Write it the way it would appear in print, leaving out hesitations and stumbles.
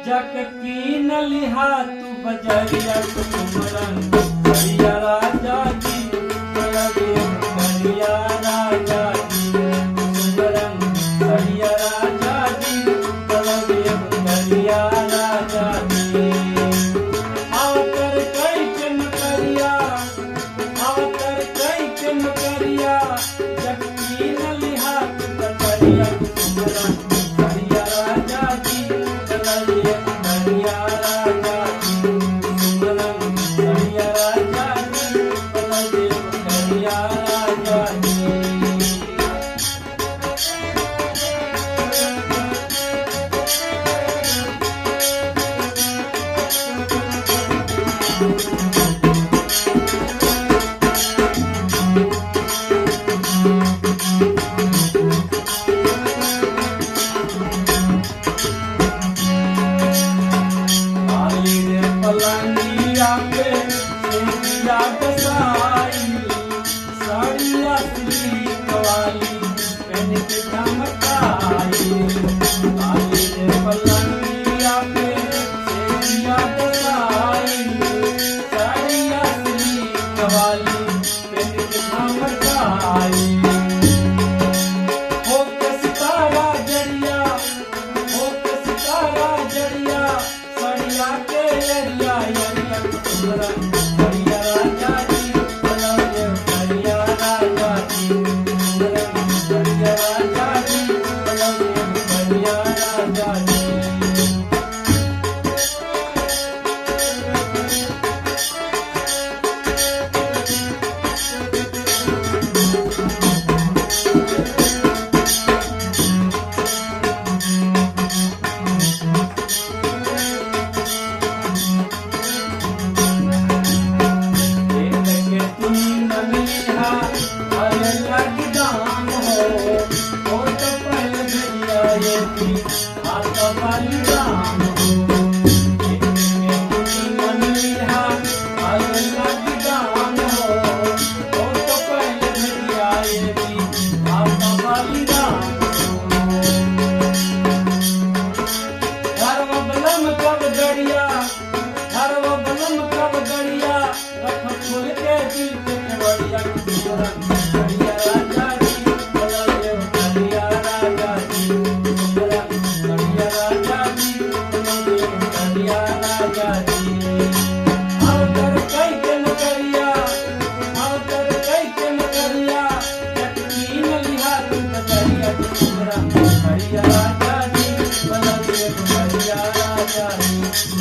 जग की न लिहा तू बजरिया तुमरन बलिया राजा जी बलगे बलिया राजा जी तुमरन बलिया राजा जी बलगे बलिया राजा जी आकर कई चमकरिया आकर कई चमकरिया जग की न लिहा तू बजरिया तुमरन बलिया राजा जी बलगे बलिया राजा जी तुमरन बलिया राजा जी बलगे बलिया राजा जी काली रे पलंगिया पे सेविया बसाई साड़िया सिल्क वाली पहन के चमकाई काली रे पलंगिया पे सेविया बसाई साड़िया सिल्क वाली पहन के चमकाई हो के सितारा जड़िया हो के सितारा जड़िया सड़िया के एरिया एरिया तुमरन बलिया राजा जी बलगे बलिया राजा जी तुमरन बलिया राजा जी बलगे बलिया राजा जी बलिया राजा जी बलगे बलिया राजा जी